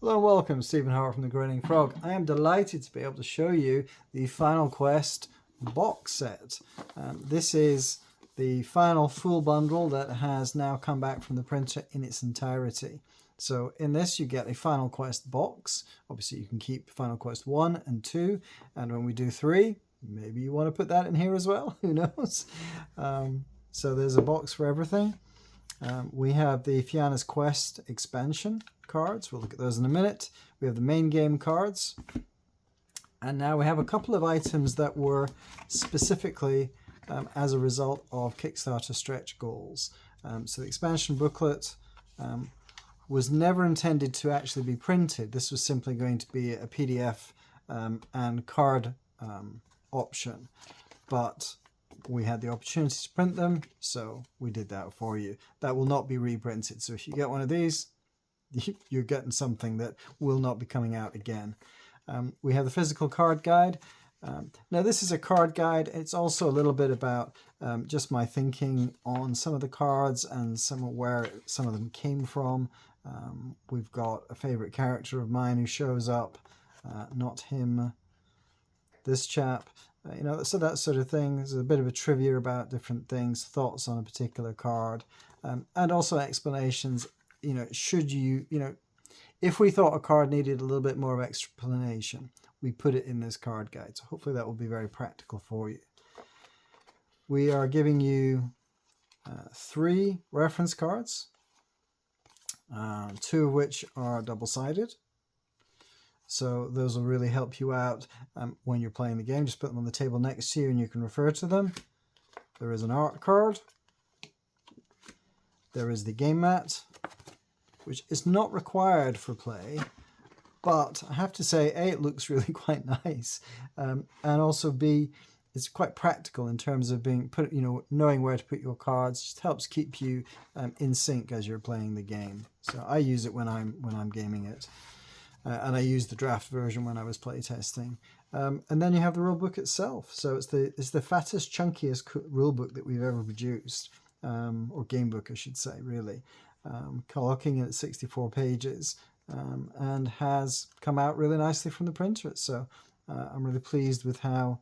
Hello and welcome, Stephen Howard from the Grinning Frog. I am delighted to be able to show you the Final Quest box set. This is the final full bundle that has now come back from the printer in its entirety. So in this you get a Final Quest box. Obviously you can keep Final Quest 1 and 2, and when we do 3, maybe you want to put that in here as well, who knows. So there's a box for everything. We have the Fiana's Quest expansion cards. We'll look at those in a minute. We have the main game cards. And now we have a couple of items that were specifically as a result of Kickstarter stretch goals. So the expansion booklet was never intended to actually be printed. This was simply going to be a PDF and card option. But we had the opportunity to print them, so we did that for you. That will not be reprinted. So if you get one of these, you're getting something that will not be coming out again. We have the physical card guide. Now this is a card guide. It's also a little bit about just my thinking on some of the cards and where some of them came from. We've got a favorite character of mine who shows up, not him, this chap. So that sort of thing. There's a bit of a trivia about different things, thoughts on a particular card, and also explanations. Should you, if we thought a card needed a little bit more of explanation, we put it in this card guide. So hopefully that will be very practical for you. We are giving you 3 reference cards, 2 of which are double-sided. So those will really help you out when you're playing the game. Just put them on the table next to you and you can refer to them. There is an art card. There is the game mat, which is not required for play, but I have to say, A, it looks really quite nice, and also B, it's quite practical in terms of knowing where to put your cards. Just helps keep you in sync as you're playing the game. So I use it when I'm gaming it. And I used the draft version when I was playtesting. And then you have the rulebook itself. So it's the fattest, chunkiest rulebook that we've ever produced, or gamebook, I should say, really. Clocking at 64 pages, and has come out really nicely from the printer. So I'm really pleased with how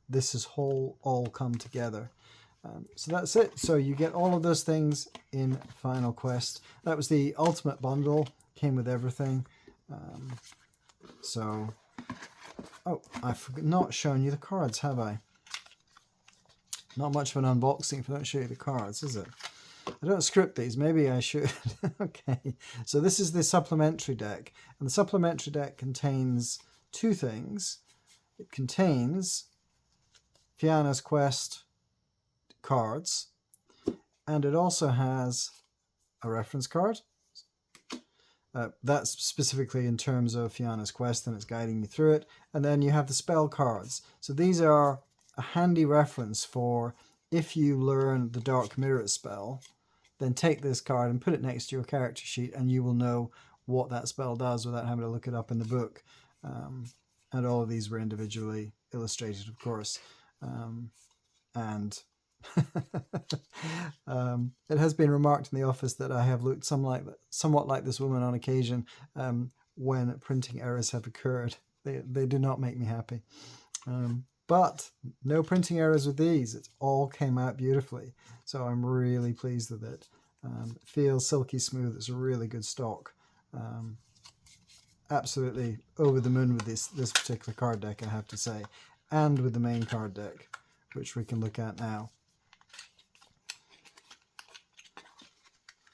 this has all come together. So that's it. So you get all of those things in Final Quest. That was the ultimate bundle, came with everything. I've not shown you the cards, have I? Not much of an unboxing if I don't show you the cards, is it? I don't script these, maybe I should. Okay, so this is the supplementary deck, and the supplementary deck contains 2 things. It contains Fiana's Quest cards, and it also has a reference card. That's specifically in terms of Fiana's Quest, and it's guiding you through it. And then you have the spell cards. So these are a handy reference for if you learn the Dark Mirror spell, then take this card and put it next to your character sheet, and you will know what that spell does without having to look it up in the book. And all of these were individually illustrated, of course. It has been remarked in the office that I have looked somewhat like this woman on occasion when printing errors have occurred. They do not make me happy. But no printing errors with these. It all came out beautifully. So I'm really pleased with it. It feels silky smooth. It's a really good stock. Absolutely over the moon with this particular card deck, I have to say. And with the main card deck, which we can look at now.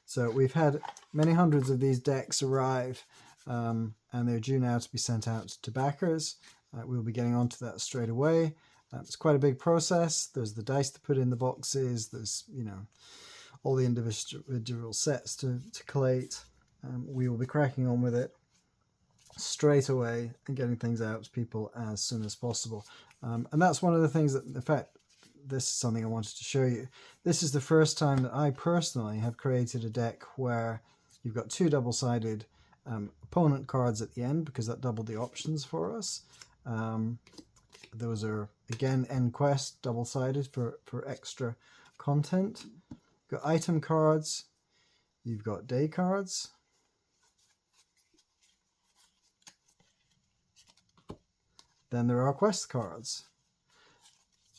So we've had many hundreds of these decks arrive, and they're due now to be sent out to backers. We'll be getting onto that straight away. It's quite a big process. There's the dice to put in the boxes. There's all the individual sets to collate. We will be cracking on with it straight away and getting things out to people as soon as possible. And that's one of the things that, in fact, this is something I wanted to show you. This is the first time that I personally have created a deck where you've got 2 double-sided opponent cards at the end, because that doubled the options for us. Those are, again, end quest, double-sided for extra content. You've got item cards, you've got day cards, then there are quest cards.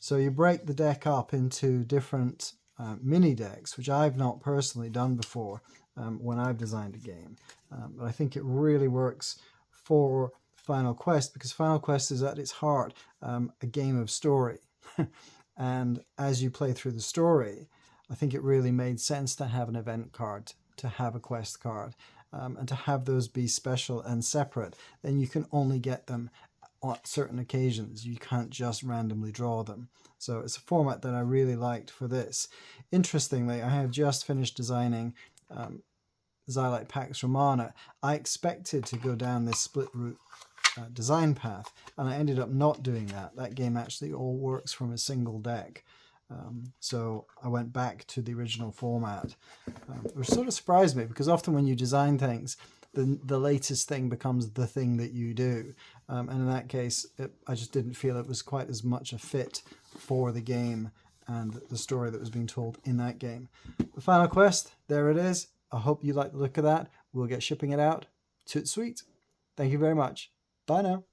So you break the deck up into different mini decks, which I've not personally done before when I've designed a game. But I think it really works for Final Quest, because Final Quest is at its heart a game of story. And as you play through the story, I think it really made sense to have an event card, to have a quest card, and to have those be special and separate. Then you can only get them on certain occasions. You can't just randomly draw them. So it's a format that I really liked for this. Interestingly, I have just finished designing Xylite Pax Romana. I expected to go down this split route design path, and I ended up not doing that. That game actually all works from a single deck. So I went back to the original format, which sort of surprised me, because often when you design things, the latest thing becomes the thing that you do. And in that case, I just didn't feel it was quite as much a fit for the game and the story that was being told in that game. The Final Quest, there it is. I hope you like the look of that. We'll get shipping it out. Toot sweet. Thank you very much. Bye now.